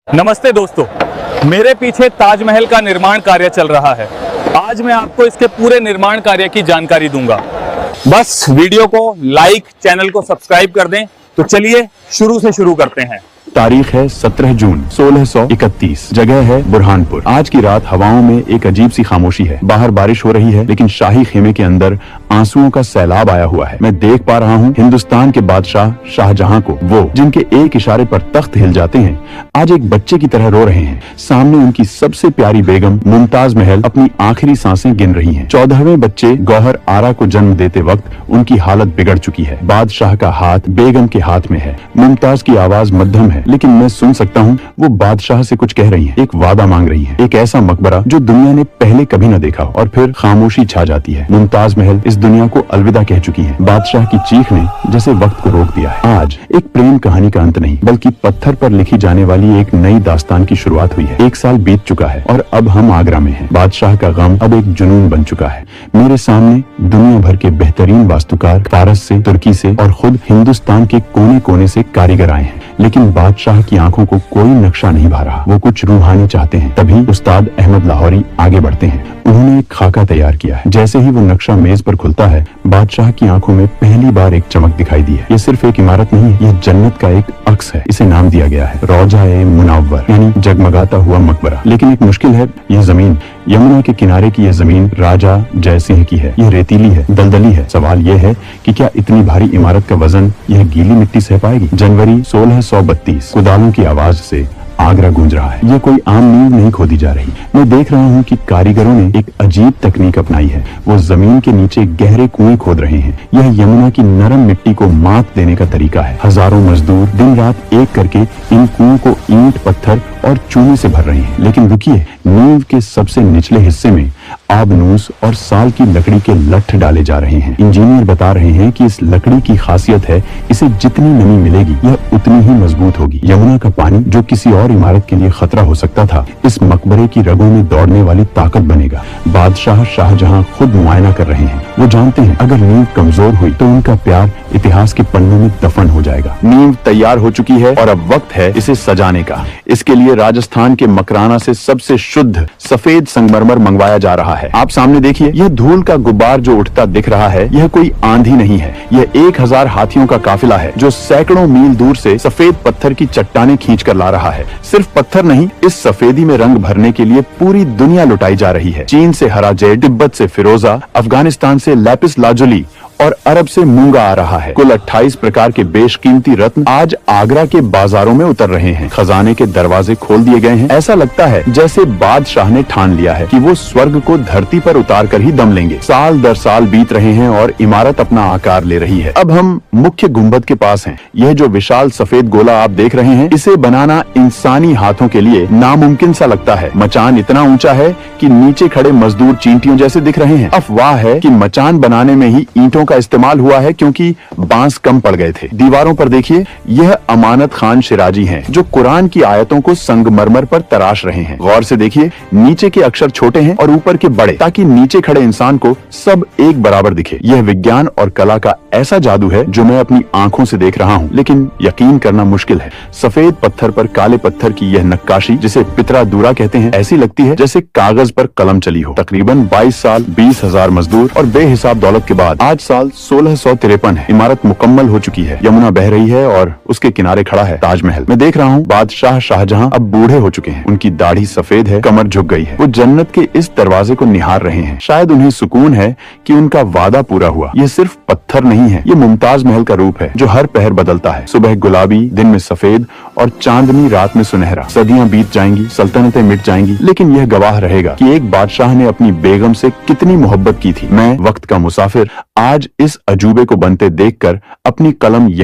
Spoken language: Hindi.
नमस्ते दोस्तों, मेरे पीछे ताजमहल का निर्माण कार्य चल रहा है। आज मैं आपको इसके पूरे निर्माण कार्य की जानकारी दूंगा। बस वीडियो को लाइक, चैनल को सब्सक्राइब कर दें। तो चलिए शुरू से शुरू करते हैं। तारीख है 17 जून 1631। जगह है बुरहानपुर। आज की रात हवाओं में एक अजीब सी खामोशी है। बाहर बारिश हो रही है, लेकिन शाही खेमे के अंदर आंसुओं का सैलाब आया हुआ है। मैं देख पा रहा हूँ हिंदुस्तान के बादशाह शाहजहां को, वो जिनके एक इशारे पर तख्त हिल जाते हैं, आज एक बच्चे की तरह रो रहे हैं। सामने उनकी सबसे प्यारी बेगम मुमताज महल अपनी आखिरी सांसें गिन रही हैं। 14वें बच्चे गौहर आरा को जन्म देते वक्त उनकी हालत बिगड़ चुकी है। बादशाह का हाथ बेगम के हाथ में है। मुमताज की आवाज मध्यम है, लेकिन मैं सुन सकता हूँ वो बादशाह से कुछ कह रही है, एक वादा मांग रही है, एक ऐसा मकबरा जो दुनिया ने पहले कभी न देखा हो। और फिर खामोशी छा जाती है। मुमताज महल इस दुनिया को अलविदा कह चुकी है। बादशाह की चीख ने जैसे वक्त को रोक दिया है। आज एक प्रेम कहानी का अंत नहीं, बल्कि पत्थर पर लिखी जाने वाली एक नई दास्तान की शुरुआत हुई है। 1 साल बीत चुका है और अब हम आगरा में हैं। बादशाह का गम अब एक जुनून बन चुका है। मेरे सामने दुनिया भर के बेहतरीन वास्तुकार फारस से, तुर्की से और खुद हिंदुस्तान के कोने कोने से कारीगर आए हैं, लेकिन बादशाह की आंखों को कोई नक्शा नहीं भा रहा। वो कुछ रूहानी चाहते हैं। तभी उस्ताद अहमद लाहौरी आगे बढ़ते हैं। उन्होंने एक खाका तैयार किया है। जैसे ही वो नक्शा मेज पर खुलता है, बादशाह की आंखों में पहली बार एक चमक दिखाई दी है। ये सिर्फ एक इमारत नहीं है, ये जन्नत का एक अक्स है। इसे नाम दिया गया है रौजा-ए-मुनव्वर, यानी जगमगाता हुआ मकबरा। लेकिन एक मुश्किल है, यह जमीन, यमुना के किनारे की यह जमीन राजा जयसिंह की है। यह रेतीली है, दलदली है। सवाल यह है कि क्या इतनी भारी इमारत का वजन यह गीली मिट्टी सह पाएगी? जनवरी 1632, कुदालों की आवाज से आगरा गूंज रहा है। यह कोई आम नींव नहीं खोदी जा रही। मैं देख रहा हूँ कि कारीगरों ने एक अजीब तकनीक अपनाई है। वो जमीन के नीचे गहरे कुएं खोद रहे हैं। यह यमुना की नरम मिट्टी को मात देने का तरीका है। हजारों मजदूर दिन रात एक करके इन कुओं को ईंट, पत्थर और चूने से भर रहे हैं। लेकिन रुकिए, नींव के सबसे निचले हिस्से में आबनूस और साल की लकड़ी के लट्ठ डाले जा रहे हैं। इंजीनियर बता रहे हैं कि इस लकड़ी की खासियत है, इसे जितनी नमी मिलेगी यह उतनी ही मजबूत होगी। यमुना का पानी, जो किसी और इमारत के लिए खतरा हो सकता था, इस मकबरे की रगों में दौड़ने वाली ताकत बनेगा। बादशाह शाहजहां खुद मुआयना कर रहे हैं। वो जानते हैं अगर नींव कमजोर हुई तो उनका प्यार इतिहास के पन्नों में दफन हो जाएगा। नींव तैयार हो चुकी है और अब वक्त है इसे सजाने का। इसके लिए राजस्थान के मकराना से सबसे शुद्ध सफेद संगमरमर मंगवाया जा रहा है। आप सामने देखिए, यह धूल का गुब्बार जो उठता दिख रहा है, यह कोई आंधी नहीं है। यह 1000 हाथियों का काफिला है जो सैकड़ों मील दूर से सफेद पत्थर की चट्टानें खींच कर ला रहा है। सिर्फ पत्थर नहीं, इस सफेदी में रंग भरने के लिए पूरी दुनिया लुटाई जा रही है। चीन से हरा जेड, तिब्बत से फिरोजा, अफगानिस्तान से लैपिस लाजुली और अरब से मूंगा आ रहा है। कुल 28 प्रकार के बेशकीमती रत्न आज आगरा के बाजारों में उतर रहे हैं। खजाने के दरवाजे खोल दिए गए हैं। ऐसा लगता है जैसे बादशाह ने ठान लिया है कि वो स्वर्ग को धरती पर उतार कर ही दम लेंगे। साल दर साल बीत रहे हैं और इमारत अपना आकार ले रही है। अब हम मुख्य गुंबद के पास हैं। यह जो विशाल सफेद गोला आप देख रहे हैं, इसे बनाना इंसानी हाथों के लिए नामुमकिन सा लगता है। मचान इतना ऊंचा है कि नीचे खड़े मजदूर चींटियों जैसे दिख रहे हैं। अफवाह है कि मचान बनाने में ही ईंटों का इस्तेमाल हुआ है, क्योंकि बांस कम पड़ गए थे। दीवारों पर देखिए, यह अमानत खान शिराजी हैं, जो कुरान की आयतों को संगमरमर पर तराश रहे हैं। गौर से देखिए, नीचे के अक्षर छोटे हैं और ऊपर के बड़े, ताकि नीचे खड़े इंसान को सब एक बराबर दिखे। यह विज्ञान और कला का ऐसा जादू है जो मैं अपनी आंखों से देख रहा हूँ, लेकिन यकीन करना मुश्किल है। सफेद पत्थर पर काले पत्थर की यह नक्काशी, जिसे पितरा दूरा कहते हैं, ऐसी लगती है जैसे कागज पर कलम चली हो। तकरीबन 22 साल, 20,000 मजदूर और बेहिसाब दौलत के बाद आज साल 1653 है। इमारत मुकम्मल हो चुकी है। यमुना बह रही है और उसके किनारे खड़ा है ताजमहल। मैं देख रहा हूँ बादशाह शाहजहां अब बूढ़े हो चुके हैं। उनकी दाढ़ी सफेद है, कमर झुक गई है। वो जन्नत के इस दरवाजे को निहार रहे हैं। शायद उन्हें सुकून है कि उनका वादा पूरा हुआ। ये सिर्फ पत्थर नहीं है, ये मुमताज महल का रूप है जो हर पहर बदलता है। सुबह गुलाबी, दिन में सफेद और चांदनी रात में सुनहरा। सदियां बीत जाएंगी, सल्तनतें मिट जाएंगी, लेकिन यह गवाह रहेगा कि एक बादशाह ने अपनी बेगम से कितनी मोहब्बत की थी। मैं, वक्त का मुसाफिर, आज इस अजूबे को बनते देखकर अपनी कलम